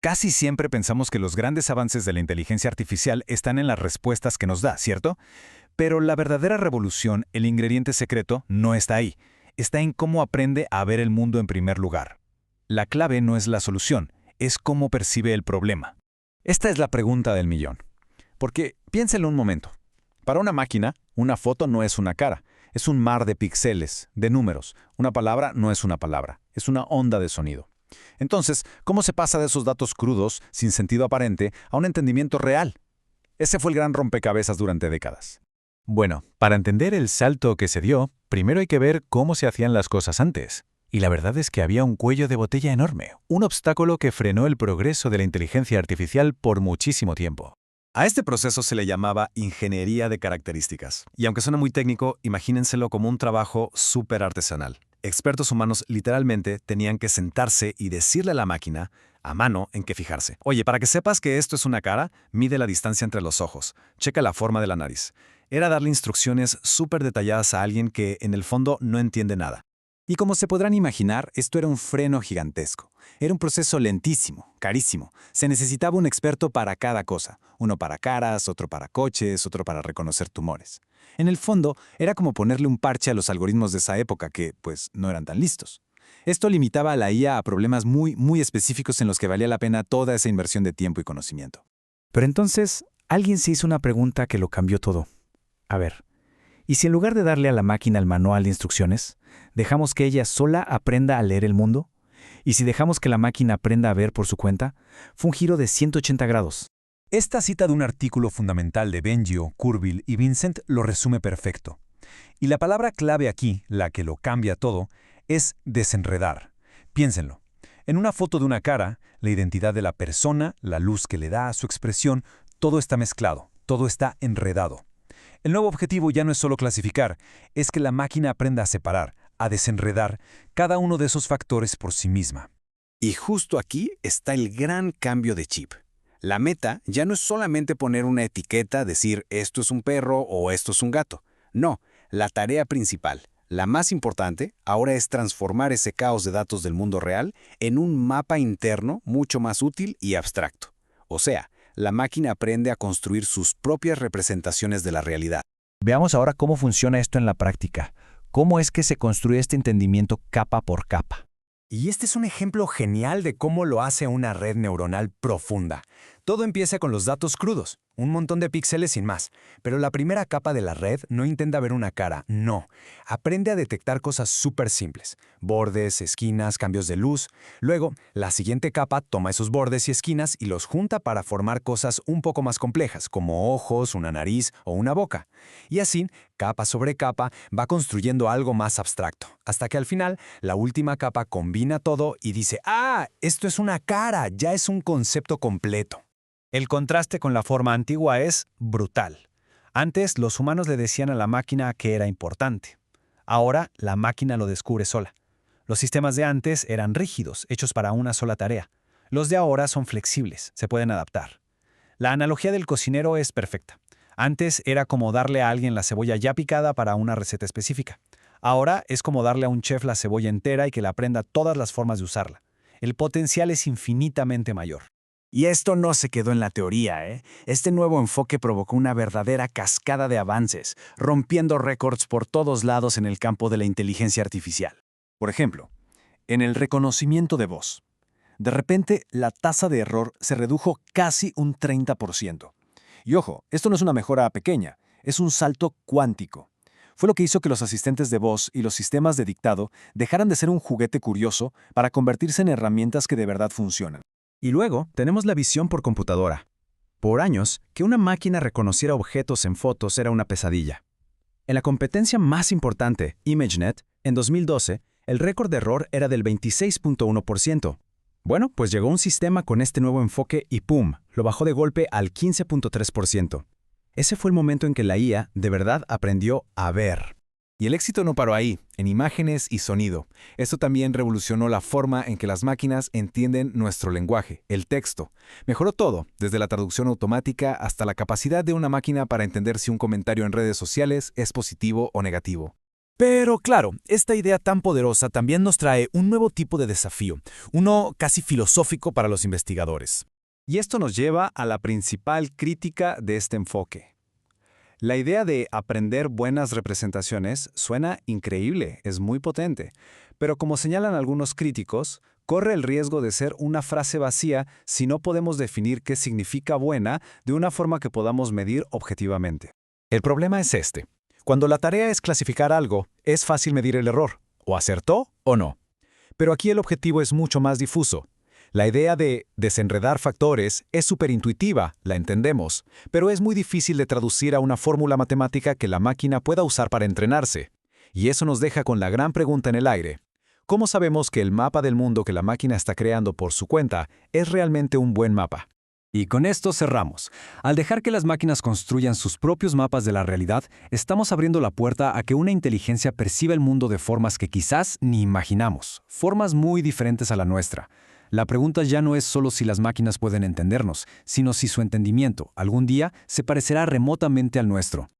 Casi siempre pensamos que los grandes avances de la inteligencia artificial están en las respuestas que nos da, ¿cierto? Pero la verdadera revolución, el ingrediente secreto, no está ahí. Está en cómo aprende a ver el mundo en primer lugar. La clave no es la solución, es cómo percibe el problema. Esta es la pregunta del millón. Porque piénsenlo un momento. Para una máquina, una foto no es una cara. Es un mar de píxeles, de números. Una palabra no es una palabra, es una onda de sonido. Entonces, ¿cómo se pasa de esos datos crudos, sin sentido aparente, a un entendimiento real? Ese fue el gran rompecabezas durante décadas. Bueno, para entender el salto que se dio, primero hay que ver cómo se hacían las cosas antes. Y la verdad es que había un cuello de botella enorme, un obstáculo que frenó el progreso de la inteligencia artificial por muchísimo tiempo. A este proceso se le llamaba ingeniería de características. Y aunque suena muy técnico, imagínenselo como un trabajo súper artesanal. Expertos humanos literalmente tenían que sentarse y decirle a la máquina, a mano, en qué fijarse. Oye, para que sepas que esto es una cara, mide la distancia entre los ojos, checa la forma de la nariz. Era darle instrucciones súper detalladas a alguien que, en el fondo, no entiende nada. Y como se podrán imaginar, esto era un freno gigantesco. Era un proceso lentísimo, carísimo. Se necesitaba un experto para cada cosa. Uno para caras, otro para coches, otro para reconocer tumores. En el fondo, era como ponerle un parche a los algoritmos de esa época que, pues, no eran tan listos. Esto limitaba a la IA a problemas muy específicos en los que valía la pena toda esa inversión de tiempo y conocimiento. Pero entonces, alguien se hizo una pregunta que lo cambió todo. A ver, ¿y si en lugar de darle a la máquina el manual de instrucciones, dejamos que ella sola aprenda a leer el mundo? ¿Y si dejamos que la máquina aprenda a ver por su cuenta? Fue un giro de 180 grados. Esta cita de un artículo fundamental de Bengio, Kurzweil y Vincent lo resume perfecto. Y la palabra clave aquí, la que lo cambia todo, es desenredar. Piénsenlo. En una foto de una cara, la identidad de la persona, la luz que le da a su expresión, todo está mezclado, todo está enredado. El nuevo objetivo ya no es solo clasificar, es que la máquina aprenda a separar, a desenredar cada uno de esos factores por sí misma. Y justo aquí está el gran cambio de chip. La meta ya no es solamente poner una etiqueta, decir esto es un perro o esto es un gato. No, la tarea principal, la más importante, ahora es transformar ese caos de datos del mundo real en un mapa interno mucho más útil y abstracto. O sea, la máquina aprende a construir sus propias representaciones de la realidad. Veamos ahora cómo funciona esto en la práctica. ¿Cómo es que se construye este entendimiento capa por capa? Y este es un ejemplo genial de cómo lo hace una red neuronal profunda. Todo empieza con los datos crudos, un montón de píxeles sin más. Pero la primera capa de la red no intenta ver una cara, no. Aprende a detectar cosas súper simples. Bordes, esquinas, cambios de luz. Luego, la siguiente capa toma esos bordes y esquinas y los junta para formar cosas un poco más complejas, como ojos, una nariz o una boca. Y así, capa sobre capa, va construyendo algo más abstracto, hasta que al final, la última capa combina todo y dice, ¡ah! Esto es una cara, ya es un concepto completo. El contraste con la forma antigua es brutal. Antes, los humanos le decían a la máquina que era importante. Ahora, la máquina lo descubre sola. Los sistemas de antes eran rígidos, hechos para una sola tarea. Los de ahora son flexibles, se pueden adaptar. La analogía del cocinero es perfecta. Antes era como darle a alguien la cebolla ya picada para una receta específica. Ahora es como darle a un chef la cebolla entera y que le aprenda todas las formas de usarla. El potencial es infinitamente mayor. Y esto no se quedó en la teoría, ¿eh? Este nuevo enfoque provocó una verdadera cascada de avances, rompiendo récords por todos lados en el campo de la inteligencia artificial. Por ejemplo, en el reconocimiento de voz. De repente, la tasa de error se redujo casi un 30%. Y ojo, esto no es una mejora pequeña, es un salto cuántico. Fue lo que hizo que los asistentes de voz y los sistemas de dictado dejaran de ser un juguete curioso para convertirse en herramientas que de verdad funcionan. Y luego tenemos la visión por computadora. Por años, que una máquina reconociera objetos en fotos era una pesadilla. En la competencia más importante, ImageNet, en 2012, el récord de error era del 26.1%. Bueno, pues llegó un sistema con este nuevo enfoque y ¡pum!, lo bajó de golpe al 15.3%. Ese fue el momento en que la IA de verdad aprendió a ver. Y el éxito no paró ahí, en imágenes y sonido. Esto también revolucionó la forma en que las máquinas entienden nuestro lenguaje, el texto. Mejoró todo, desde la traducción automática hasta la capacidad de una máquina para entender si un comentario en redes sociales es positivo o negativo. Pero claro, esta idea tan poderosa también nos trae un nuevo tipo de desafío, uno casi filosófico para los investigadores. Y esto nos lleva a la principal crítica de este enfoque. La idea de aprender buenas representaciones suena increíble, es muy potente, pero como señalan algunos críticos, corre el riesgo de ser una frase vacía si no podemos definir qué significa buena de una forma que podamos medir objetivamente. El problema es este. Cuando la tarea es clasificar algo, es fácil medir el error, o acertó o no. Pero aquí el objetivo es mucho más difuso. La idea de desenredar factores es superintuitiva, la entendemos, pero es muy difícil de traducir a una fórmula matemática que la máquina pueda usar para entrenarse. Y eso nos deja con la gran pregunta en el aire. ¿Cómo sabemos que el mapa del mundo que la máquina está creando por su cuenta es realmente un buen mapa? Y con esto cerramos. Al dejar que las máquinas construyan sus propios mapas de la realidad, estamos abriendo la puerta a que una inteligencia perciba el mundo de formas que quizás ni imaginamos, formas muy diferentes a la nuestra. La pregunta ya no es solo si las máquinas pueden entendernos, sino si su entendimiento, algún día, se parecerá remotamente al nuestro.